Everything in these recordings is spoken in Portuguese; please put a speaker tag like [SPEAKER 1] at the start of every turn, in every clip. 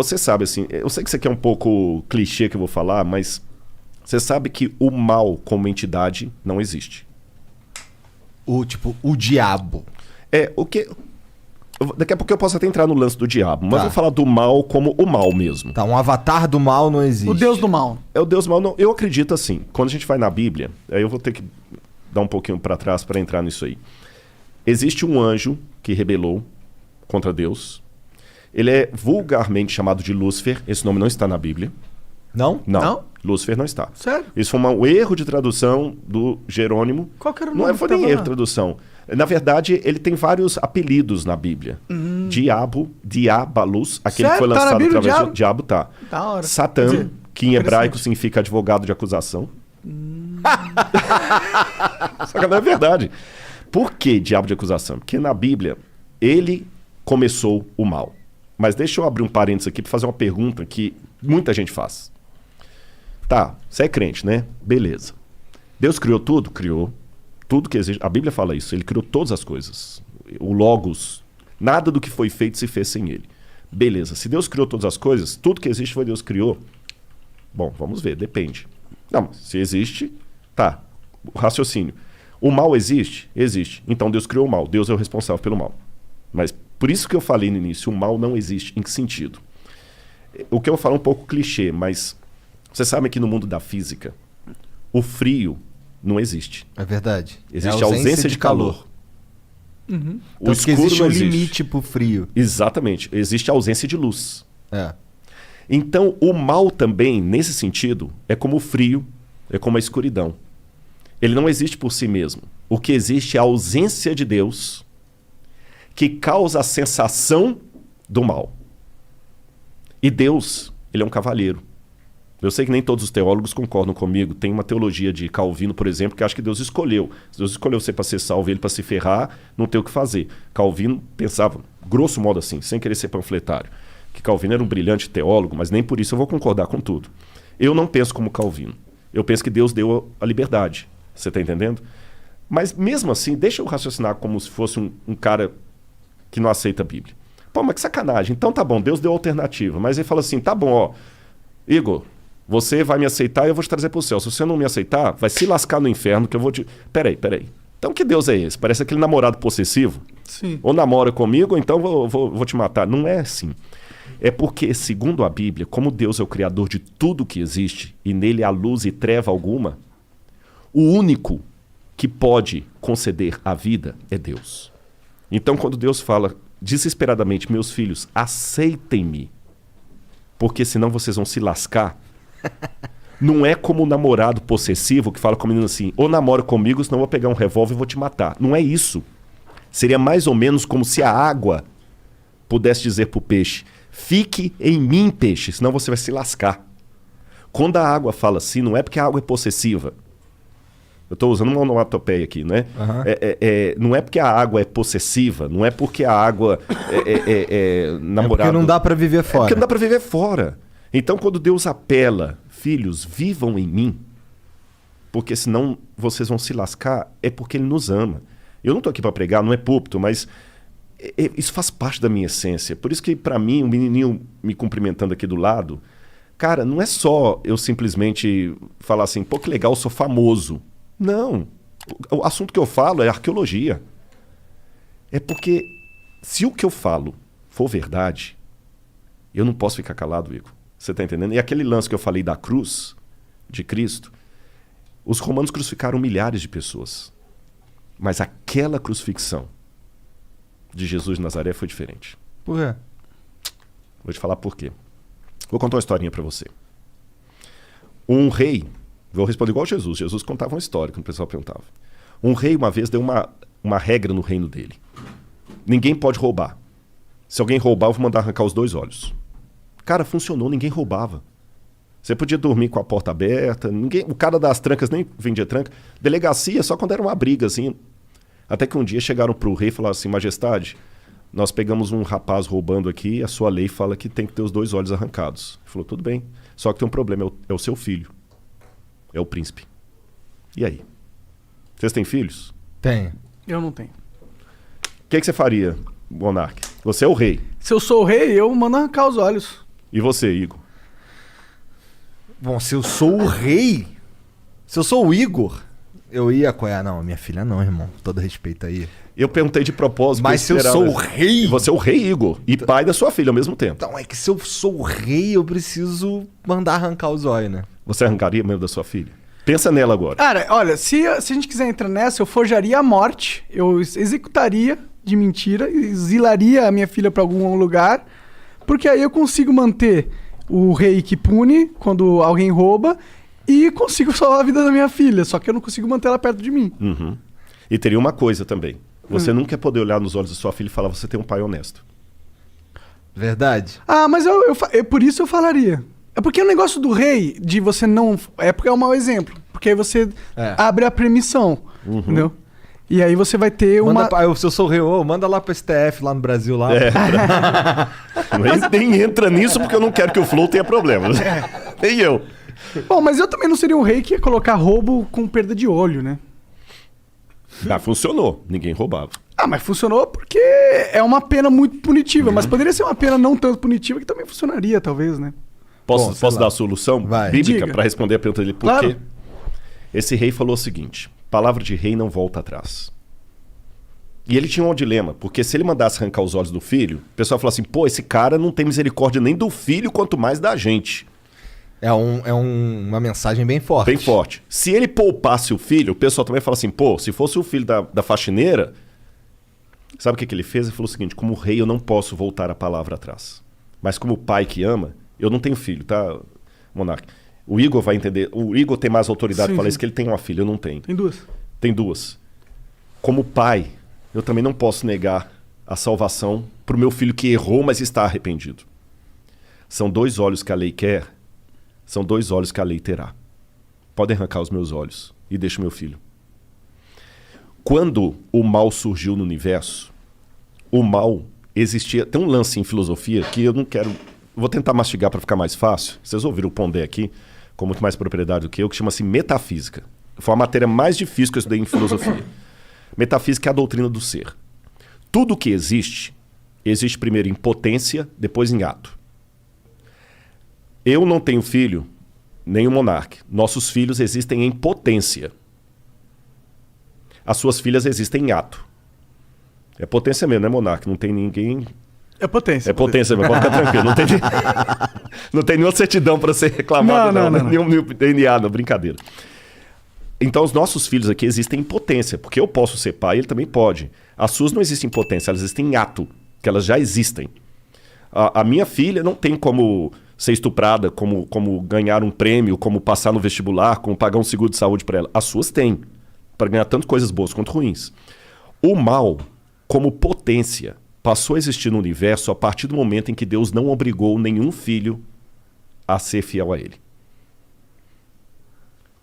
[SPEAKER 1] Você sabe, assim, eu sei que isso aqui é um pouco clichê que eu vou falar, mas você sabe que o mal como entidade não existe.
[SPEAKER 2] O diabo.
[SPEAKER 1] O que... Daqui a pouco eu posso até entrar no lance do diabo, mas
[SPEAKER 2] Tá.
[SPEAKER 1] vou falar do mal como o mal mesmo.
[SPEAKER 2] Tá, um avatar do mal não existe.
[SPEAKER 3] O deus do mal.
[SPEAKER 1] É o Deus mal, não. Eu acredito assim. Quando a gente vai na Bíblia, aí eu vou ter que dar um pouquinho para trás para entrar nisso aí. Existe um anjo que rebelou contra Deus. Ele é vulgarmente chamado de Lúcifer. Esse nome não está na Bíblia.
[SPEAKER 2] Não?
[SPEAKER 3] Não?
[SPEAKER 1] Lúcifer não está.
[SPEAKER 3] Sério?
[SPEAKER 1] Isso foi um erro de tradução do Jerônimo.
[SPEAKER 3] Qual que era o
[SPEAKER 1] Não
[SPEAKER 3] nome
[SPEAKER 1] foi
[SPEAKER 3] que
[SPEAKER 1] nem
[SPEAKER 3] tava
[SPEAKER 1] erro
[SPEAKER 3] lá?
[SPEAKER 1] de tradução. Na verdade, ele tem vários apelidos na Bíblia. Diabo, Diabalus, aquele que foi
[SPEAKER 3] Sério? Tá na
[SPEAKER 1] lançado
[SPEAKER 3] Bíblia,
[SPEAKER 1] através
[SPEAKER 3] diabo?
[SPEAKER 1] do diabo, tá.
[SPEAKER 3] Da hora.
[SPEAKER 1] Satã,
[SPEAKER 3] Quer dizer,
[SPEAKER 1] que em hebraico
[SPEAKER 3] interessante.
[SPEAKER 1] significa advogado de acusação. Só que não é verdade. Por que diabo de acusação? Porque na Bíblia, ele começou o mal. Mas deixa eu abrir um parênteses aqui para fazer uma pergunta que muita gente faz. Tá, você é crente, né? Beleza. Deus criou tudo? Criou. Tudo que existe. A Bíblia fala isso. Ele criou todas as coisas. O Logos. Nada do que foi feito se fez sem ele. Beleza. Se Deus criou todas as coisas, tudo que existe foi Deus que criou. Bom, vamos ver. Depende. Não, se existe, tá. O raciocínio. O mal existe? Existe. Então Deus criou o mal. Deus é o responsável pelo mal. Mas por isso que eu falei no início, o mal não existe. Em que sentido? O que eu vou falar é um pouco clichê, mas você sabe que no mundo da física, o frio não existe.
[SPEAKER 2] É verdade.
[SPEAKER 1] Existe a ausência de calor. O
[SPEAKER 2] Tanto que
[SPEAKER 1] escuro
[SPEAKER 2] existe
[SPEAKER 1] não
[SPEAKER 2] um
[SPEAKER 1] existe.
[SPEAKER 2] limite pro frio.
[SPEAKER 1] Exatamente. Existe a ausência de luz.
[SPEAKER 2] É.
[SPEAKER 1] Então, o mal também, nesse sentido, é como o frio, é como a escuridão. Ele não existe por si mesmo. O que existe é a ausência de Deus que causa a sensação do mal. E Deus, ele é um cavalheiro. Eu sei que nem todos os teólogos concordam comigo. Tem uma teologia de Calvino, por exemplo, que acha que Deus escolheu. Se Deus escolheu você para ser salvo e ele para se ferrar, não tem o que fazer. Calvino pensava, grosso modo assim, sem querer ser panfletário, que Calvino era um brilhante teólogo, mas nem por isso eu vou concordar com tudo. Eu não penso como Calvino. Eu penso que Deus deu a liberdade. Você está entendendo? Mas mesmo assim, deixa eu raciocinar como se fosse um cara que não aceita a Bíblia. Pô, mas que sacanagem. Então tá bom, Deus deu alternativa. Mas ele fala assim, tá bom, ó, Igor, você vai me aceitar e eu vou te trazer pro céu. Se você não me aceitar, vai se lascar no inferno que eu vou te... Peraí. Então que Deus é esse? Parece aquele namorado possessivo.
[SPEAKER 3] Sim.
[SPEAKER 1] Ou namora comigo, ou então vou te matar. Não é assim. É porque, segundo a Bíblia, como Deus é o criador de tudo que existe, e nele há luz e treva alguma, o único que pode conceder a vida é Deus. Então, quando Deus fala desesperadamente, meus filhos, aceitem-me, porque senão vocês vão se lascar, não é como o namorado possessivo que fala com o menino assim, ou namora comigo, senão eu vou pegar um revólver e vou te matar. Não é isso. Seria mais ou menos como se a água pudesse dizer para o peixe, fique em mim, peixe, senão você vai se lascar. Quando a água fala assim, não é porque a água é possessiva. Eu estou usando uma onomatopeia aqui, né? Não é porque a água é possessiva, não é porque a água é namorado.
[SPEAKER 2] É porque não dá pra viver
[SPEAKER 1] É
[SPEAKER 2] fora.
[SPEAKER 1] porque não dá para viver fora. Então, quando Deus apela, filhos, vivam em mim, porque senão vocês vão se lascar, é porque Ele nos ama. Eu não estou aqui para pregar, não é púlpito, mas isso faz parte da minha essência. Por isso que, para mim, o menininho me cumprimentando aqui do lado, cara, não é só eu simplesmente falar assim, pô, que legal, eu sou famoso. Não. O assunto que eu falo é arqueologia. É porque se o que eu falo for verdade, eu não posso ficar calado, Igor. Você está entendendo? E aquele lance que eu falei da cruz de Cristo, os romanos crucificaram milhares de pessoas. Mas aquela crucifixão de Jesus de Nazaré foi diferente.
[SPEAKER 2] Por quê?
[SPEAKER 1] Vou te falar por quê. Vou contar uma historinha para você. Um rei, vou responder igual Jesus. Jesus contava uma história, quando o pessoal perguntava. Um rei uma vez deu uma regra no reino dele. Ninguém pode roubar. Se alguém roubar, eu vou mandar arrancar os 2 olhos. Cara, funcionou, ninguém roubava. Você podia dormir com a porta aberta, o cara das trancas nem vendia tranca. Delegacia só quando era uma briga, assim. Até que um dia chegaram pro rei e falaram assim, majestade, nós pegamos um rapaz roubando aqui, a sua lei fala que tem que ter os 2 olhos arrancados. Ele falou, tudo bem, só que tem um problema, é o seu filho. É o príncipe. E aí? Vocês têm filhos?
[SPEAKER 2] Tenho.
[SPEAKER 3] Eu não tenho.
[SPEAKER 1] O que você faria, monarca? Você é o rei.
[SPEAKER 3] Se eu sou o rei, eu mando arrancar os olhos.
[SPEAKER 1] E você, Igor?
[SPEAKER 2] Bom, se eu sou o rei, se eu sou o Igor, eu ia apoiar. Não, minha filha não, irmão. Todo respeito aí.
[SPEAKER 1] Eu perguntei de propósito.
[SPEAKER 2] Mas se eu sou o rei...
[SPEAKER 1] Você é o rei, Igor. E pai da sua filha ao mesmo tempo.
[SPEAKER 2] Então, é que se eu sou o rei, eu preciso mandar arrancar os olhos, né?
[SPEAKER 1] Você arrancaria mesmo da sua filha? Pensa nela agora.
[SPEAKER 3] Cara, olha, se a gente quiser entrar nessa, eu forjaria a morte, eu executaria de mentira, exilaria a minha filha pra algum lugar, porque aí eu consigo manter o rei que pune quando alguém rouba e consigo salvar a vida da minha filha, só que eu não consigo manter ela perto de mim.
[SPEAKER 1] Uhum. E teria uma coisa também. Você nunca ia poder olhar nos olhos da sua filha e falar, você tem um pai honesto.
[SPEAKER 2] Verdade?
[SPEAKER 3] Ah, mas por isso eu falaria. É porque o negócio do rei, de você não... É porque é um mau exemplo. Porque aí você abre a permissão, entendeu? E aí você vai ter uma...
[SPEAKER 2] Se eu sou o rei, manda lá pro STF, lá no Brasil. Lá.
[SPEAKER 1] Nem entra nisso porque eu não quero que o Flow tenha problemas. Nem eu.
[SPEAKER 3] Bom, mas eu também não seria um rei que ia colocar roubo com perda de olho, né?
[SPEAKER 1] Ah, funcionou. Ninguém roubava.
[SPEAKER 3] Ah, mas funcionou porque é uma pena muito punitiva. Mas poderia ser uma pena não tanto punitiva que também funcionaria, talvez, né?
[SPEAKER 1] Posso dar a solução bíblica para responder a pergunta dele? Por quê? Esse rei falou o seguinte: palavra de rei não volta atrás. E ele tinha um dilema, porque se ele mandasse arrancar os olhos do filho, o pessoal falou assim, pô, esse cara não tem misericórdia nem do filho, quanto mais da gente.
[SPEAKER 2] É uma mensagem bem forte.
[SPEAKER 1] Bem forte. Se ele poupasse o filho, o pessoal também fala assim, pô, se fosse o filho da faxineira, sabe o que ele fez? Ele falou o seguinte, como rei eu não posso voltar a palavra atrás. Mas como pai que ama, eu não tenho filho, tá, Monark? O Igor vai entender, o Igor tem mais autoridade para falar isso, que ele tem uma filha, eu não tenho.
[SPEAKER 3] Tem duas.
[SPEAKER 1] Tem duas. Como pai, eu também não posso negar a salvação para o meu filho que errou, mas está arrependido. São 2 olhos que a lei quer, são 2 olhos que a lei terá. Podem arrancar os meus olhos e deixa o meu filho. Quando o mal surgiu no universo, o mal existia... Tem um lance em filosofia que eu não quero... Vou tentar mastigar para ficar mais fácil. Vocês ouviram o Pondé aqui, com muito mais propriedade do que eu, que chama-se metafísica. Foi a matéria mais difícil que eu estudei em filosofia. Metafísica é a doutrina do ser. Tudo que existe primeiro em potência, depois em ato. Eu não tenho filho, nem o Monark. Nossos filhos existem em potência. As suas filhas existem em ato. É potência mesmo, né, Monark? Não tem ninguém...
[SPEAKER 3] É potência.
[SPEAKER 1] É potência mesmo, pode ficar tranquilo. Não tem nenhuma certidão para ser reclamado, não. Nenhum DNA, não, brincadeira. Então, os nossos filhos aqui existem em potência, porque eu posso ser pai, ele também pode. As suas não existem em potência, elas existem em ato, que elas já existem. A minha filha não tem como ser estuprada, como ganhar um prêmio, como passar no vestibular, como pagar um seguro de saúde para ela. As suas têm, para ganhar tanto coisas boas quanto ruins. O mal, como potência, passou a existir no universo a partir do momento em que Deus não obrigou nenhum filho a ser fiel a ele.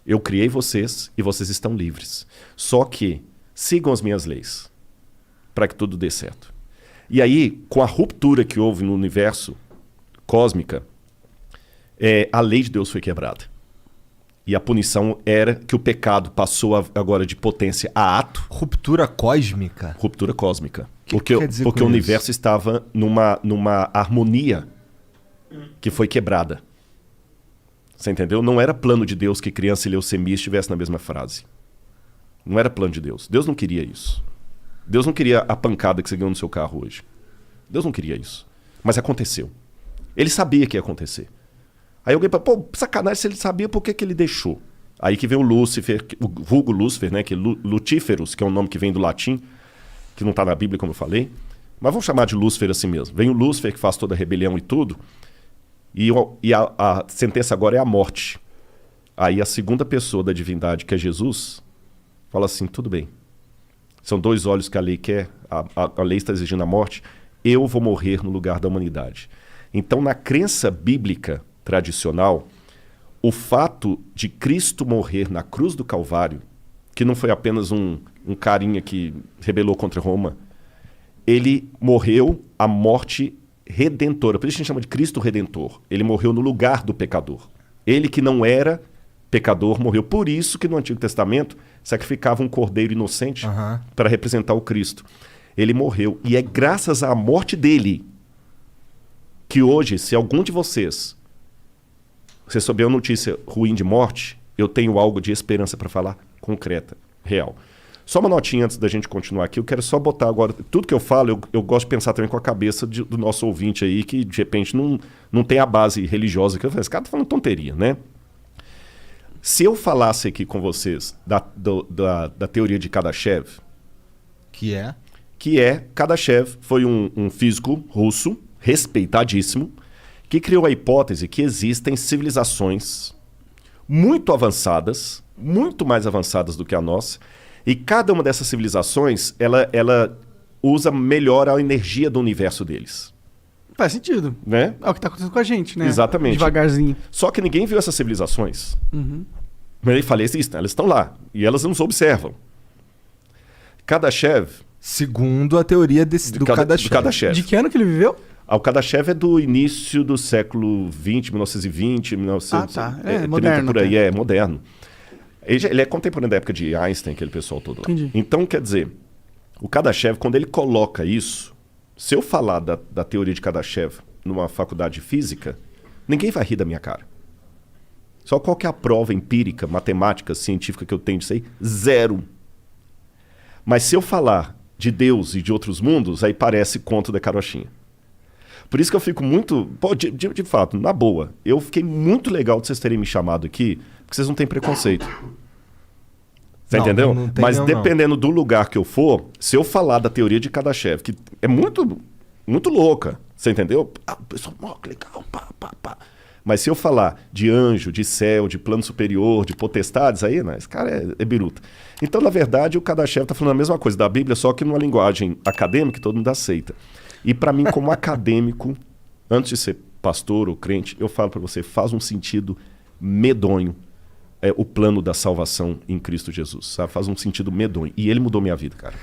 [SPEAKER 1] Eu criei vocês e vocês estão livres. Só que sigam as minhas leis para que tudo dê certo. E aí, com a ruptura que houve no universo cósmica, a lei de Deus foi quebrada. E a punição era que o pecado passou agora de potência a ato.
[SPEAKER 2] Ruptura cósmica?
[SPEAKER 1] Ruptura cósmica.
[SPEAKER 2] Porque
[SPEAKER 1] o universo estava numa harmonia que foi quebrada. Você entendeu? Não era plano de Deus que criança e leucemia estivessem na mesma frase. Não era plano de Deus. Deus não queria isso. Deus não queria a pancada que você ganhou no seu carro hoje. Deus não queria isso. Mas aconteceu. Ele sabia que ia acontecer. Aí alguém fala, pô, sacanagem, se ele sabia, por que ele deixou? Aí que vem o Lúcifer, o vulgo Lúcifer, né? Que é Lutíferos, que é um nome que vem do latim, que não está na Bíblia, como eu falei. Mas vamos chamar de Lúcifer assim mesmo. Vem o Lúcifer, que faz toda a rebelião e tudo. E a sentença agora é a morte. Aí a segunda pessoa da divindade, que é Jesus, fala assim, tudo bem. São 2 olhos que a lei quer, a lei está exigindo a morte, eu vou morrer no lugar da humanidade. Então, na crença bíblica tradicional, o fato de Cristo morrer na cruz do Calvário, que não foi apenas um carinha que rebelou contra Roma, ele morreu a morte redentora. Por isso a gente chama de Cristo Redentor. Ele morreu no lugar do pecador. Ele que não era pecador morreu. Por isso que no Antigo Testamento sacrificava um cordeiro inocente para representar o Cristo. Ele morreu. E é graças à morte dele que hoje, se algum de vocês receber uma notícia ruim de morte, eu tenho algo de esperança para falar concreta, real. Só uma notinha antes da gente continuar aqui, eu quero só botar agora, tudo que eu falo, eu gosto de pensar também com a cabeça do nosso ouvinte aí, que de repente não tem a base religiosa, que eu falei, esse cara tá falando tonteria, né? Se eu falasse aqui com vocês da teoria de Kardashev,
[SPEAKER 2] Que é?
[SPEAKER 1] Kardashev foi um físico russo, respeitadíssimo, que criou a hipótese que existem civilizações muito avançadas, muito mais avançadas do que a nossa, e cada uma dessas civilizações, ela usa melhor a energia do universo deles.
[SPEAKER 3] Faz sentido.
[SPEAKER 1] Né?
[SPEAKER 3] É o que tá acontecendo com a gente, né?
[SPEAKER 1] Exatamente.
[SPEAKER 3] Devagarzinho.
[SPEAKER 1] Só que ninguém viu essas civilizações.
[SPEAKER 3] Uhum.
[SPEAKER 1] Mas ele fala, existem, elas estão lá, e elas nos observam. Kardashev...
[SPEAKER 2] Segundo a teoria do Kardashev.
[SPEAKER 3] De que ano que ele viveu?
[SPEAKER 1] O Kardashev é do início do século XX, 1920, 1930,
[SPEAKER 3] Ah, tá. É moderno
[SPEAKER 1] por aí,
[SPEAKER 3] até.
[SPEAKER 1] é moderno. Ele é contemporâneo da época de Einstein, aquele pessoal todo lá.
[SPEAKER 3] Entendi.
[SPEAKER 1] Então, quer dizer, o Kardashev, quando ele coloca isso, se eu falar da teoria de Kardashev numa faculdade de física, ninguém vai rir da minha cara. Só qual que é a prova empírica, matemática, científica que eu tenho disso aí? Zero. Mas se eu falar de Deus e de outros mundos, aí parece conto da carochinha. Por isso que eu fico muito... Pô, de fato, na boa, eu fiquei muito legal de vocês terem me chamado aqui, porque vocês não têm preconceito. Você entendeu?
[SPEAKER 2] Não tem,
[SPEAKER 1] mas
[SPEAKER 2] não,
[SPEAKER 1] dependendo do lugar que eu for, se eu falar da teoria de Kardashev, que é muito, muito louca, você entendeu? Ah, o pessoal, que legal, pá. Mas se eu falar de anjo, de céu, de plano superior, de potestades, aí, né, esse cara é biruta. Então, na verdade, o Kardashev está falando a mesma coisa da Bíblia, só que numa linguagem acadêmica que todo mundo aceita. E para mim, como acadêmico, antes de ser pastor ou crente, eu falo para você, faz um sentido medonho o plano da salvação em Cristo Jesus, sabe? Faz um sentido medonho. E ele mudou minha vida, cara.